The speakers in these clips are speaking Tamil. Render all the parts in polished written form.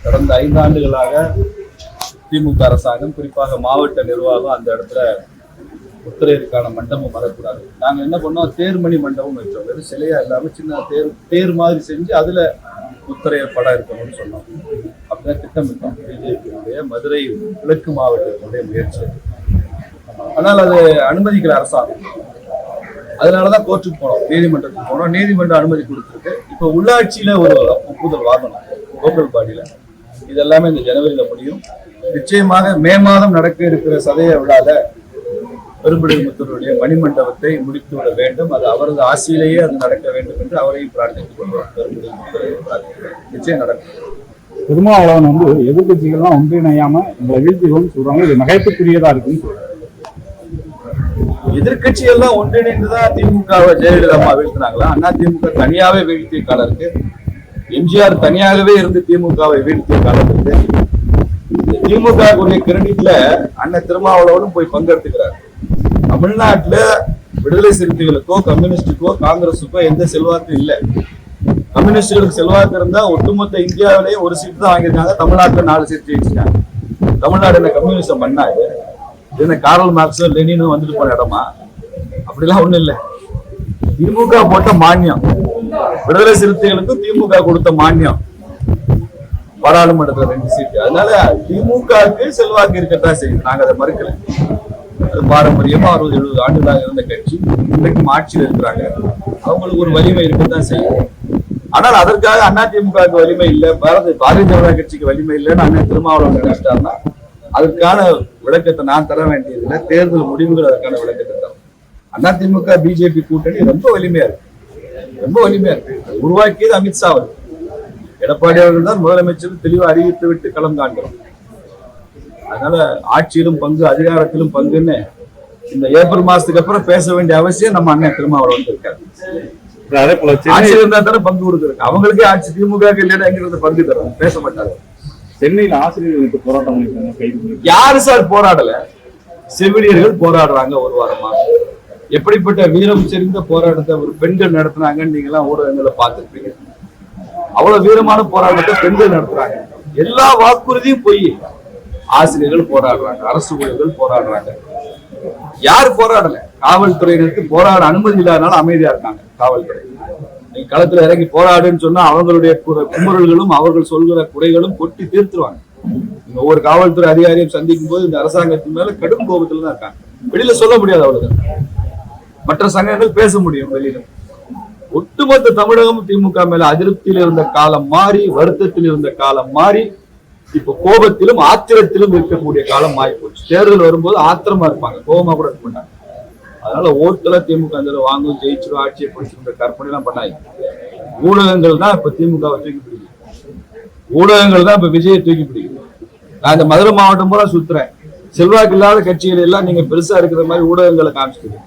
கடந்த 5 ஆண்டுகளாக திமுக அரசாங்கம், குறிப்பாக மாவட்ட நிர்வாகம் அந்த இடத்துல முத்திரையருக்கான மண்டபம் வரக்கூடாது. நாங்கள் என்ன பண்ணோம், தேர்மணி மண்டபம் வச்சோம். வெறும் சிலையா இல்லாமல் சின்ன தேர் மாதிரி செஞ்சு அதில் முத்திரையர் படம் இருக்கணும்னு சொன்னோம். அப்படிதான் திட்டமிட்டோம். பிஜேபியினுடைய மதுரை கிழக்கு மாவட்டத்தினுடைய முயற்சி. ஆனால் அது அனுமதிக்கிற அரசாங்கம். அதனாலதான் கோர்ட்டுக்கு போனோம், நீதிமன்றத்துக்கு போனோம். நீதிமன்றம் அனுமதி கொடுத்துருக்கு. இப்போ உள்ளாட்சியில ஒரு ஒப்புதல் வாங்கணும், லோக்கல் பாடியில. இது எல்லாமே இந்த ஜனவரியில முடியும். நிச்சயமாக மே மாதம் நடக்க இருக்கிற சதய விழால பெரும்படுமுத்தருடைய மணிமண்டபத்தை முடித்து விட வேண்டும். அது அவரது ஆசையிலேயே அது நடக்க வேண்டும் என்று அவரையும் பிரார்த்தித்துக் கொள்வோம். நிச்சயம் நடக்கும். திருமாவளவன் எதிர்கட்சிகள்லாம் ஒன்றிணையாம உங்களை வீழ்த்திகளும் சொல்றாங்க. இது நகைப்புக்குரியதா இருக்குன்னு சொல்றாங்க. எதிர்கட்சி எல்லாம் ஒன்றிணைந்துதான் திமுகவை ஜெயலலிதா அம்மா வீழ்த்தினாங்களா? அண்ணா திமுக தனியாவே வீழ்த்திய காலம் இருக்கு. எம்ஜிஆர் தனியாகவே இருந்து திமுகவை வீழ்த்திய காலம் இருக்கு. திமுக கிரெடிட்ல அண்ணன் திருமாவளவனும் போய் பங்கெடுத்துக்கிறார். தமிழ்நாட்டுல விடுதலை சிறுத்தைகளுக்கோ கம்யூனிஸ்டுக்கோ காங்கிரஸுக்கோ எந்த செல்வாக்கும் இல்லை. கம்யூனிஸ்டுகளுக்கு செல்வாக்கு இருந்தா ஒட்டுமொத்த இந்தியாவிலேயே ஒரு சீட்டு தான் வாங்கியிருக்காங்க. தமிழ்நாட்டுல 4 சீட் ஜெயிச்சிருக்காங்க. தமிழ்நாடு என்ன கம்யூனிஸ்டம் பண்ணாது? என்ன கார்ல் மார்க்ஸும் லெனினும் வந்துட்டு போன இடமா? அப்படிலாம் ஒண்ணும் இல்லை. திமுக போட்ட மானியம், விடுதலை சிறுத்தைகளுக்கும் திமுக கொடுத்த மானியம், பாராளுமன்றத்துல 2 சீட்டு. அதனால திமுகவுக்கு செல்வாக்கு இருக்கத்தான் செய்யும். நாங்க அதை மறுக்கல. அது பாரம்பரியமா 60-70 ஆண்டுகளாக இருந்த கட்சி இன்றைக்கும் ஆட்சியில் இருக்கிறாங்க. அவங்களுக்கு ஒரு வலிமை இருக்கத்தான் செய்யும். ஆனால் அதற்காக அதிமுகவுக்கு வலிமை இல்லை, பாரதிய ஜனதா கட்சிக்கு வலிமை இல்லைன்னு அண்ணன் திருமாவளவன் நினைச்சிட்டாருன்னா அதற்கான விளக்கத்தை நான் தர வேண்டியதில்லை. தேர்தல் முடிவுகள் அதற்கான விளக்கத்தை தரும். அதிமுக பிஜேபி கூட்டணி ரொம்ப வலிமையா இருக்கு, ரொம்ப வலிமையா இருக்கு. உருவாக்கியது அமித்ஷா அவர்கள். எடப்பாடி அவர்கள் தான் முதலமைச்சர் தெளிவாக அறிவித்து விட்டு களம் காண்கிறோம். அதனால ஆட்சியிலும் பங்கு, அதிகாரத்திலும் பங்குன்னு இந்த ஏப்ரல் மாசத்துக்கு அப்புறம் பேச வேண்டிய அவசியம் நம்ம அண்ணன் திருமாவளவன் இருக்காரு. ஆட்சியில் இருந்தா தானே பங்கு கொடுக்குறாங்க. அவங்களுக்கே ஆட்சி திமுக இல்லைன்னா எங்கிருந்து பங்கு தரும்? பேச மாட்டாங்க. சென்னையில் ஆசிரியர்களுக்கு போராட்டம் யாரு சார் போராடல? செவிலியர்கள் போராடுறாங்க ஒரு வாரமா. எப்படிப்பட்ட வீரம் செறிந்த போராட்டத்தை ஒரு பெண்கள் நடத்துனாங்கன்னு நீங்க எல்லாம் ஊடகங்களை பார்த்துருப்பீங்க. அவ்வளவு வீரமான போராட்டத்தை பெண்கள் நடத்துறாங்க. எல்லா வாக்குறுதியும் போய் ஆசிரியர்கள் போராடுறாங்க, அரசு ஊழியர்கள் போராடுறாங்க. யார் போராடல? காவல்துறையினருக்கு போராட அனுமதி இல்லாதனால அமைதியா இருக்காங்க காவல்துறை. நீங்க களத்துல இறங்கி போராடுன்னு சொன்னா அவங்களுடைய குமுறல்களும் அவர்கள் சொல்கிற குறைகளும் கொட்டி தீர்த்துருவாங்க. நீங்க ஒவ்வொரு காவல்துறை அதிகாரியும் சந்திக்கும் போது இந்த அரசாங்கத்தின் மேல கடும் கோபத்துல தான் இருக்காங்க. வெளியில சொல்ல முடியாது, அவ்வளவுதான். மற்ற சங்கங்கள் பேச முடியும் வெளியில. ஒட்டுமொத்த தமிழகம் திமுக மேல அதிருப்தியில் இருந்த காலம் மாறி, வருத்தத்தில் இருந்த காலம் மாறி, இப்ப கோபத்திலும் ஆத்திரத்திலும் இருக்கக்கூடிய காலம் மாறி போச்சு. தேர்தல் வரும்போது ஆத்திரமா இருப்பாங்க, கோபமா கூட இருக்க மாட்டாங்க. அதனால ஓட்டுல திமுக வாங்கும், ஜெயிச்சிரும், ஆட்சியை பிடிச்சிருந்த கற்பனை எல்லாம் பண்ணாங்க. ஊடகங்கள் தான் இப்ப திமுகவை தூக்கி பிடிக்கும். ஊடகங்கள் தான் இப்ப விஜயை தூக்கி பிடிக்கும். நான் இந்த மதுரை மாவட்டம் பூரா சுத்துறேன். செல்வாக்கு இல்லாத கட்சிகள் எல்லாம் நீங்க பெருசா இருக்கிற மாதிரி ஊடகங்களை காமிச்சிருக்கீங்க.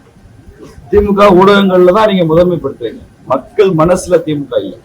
திமுக ஊடகங்கள்ல தான் நீங்க முதன்மைப்படுத்துறீங்க. மக்கள் மனசுல திமுக இல்லை.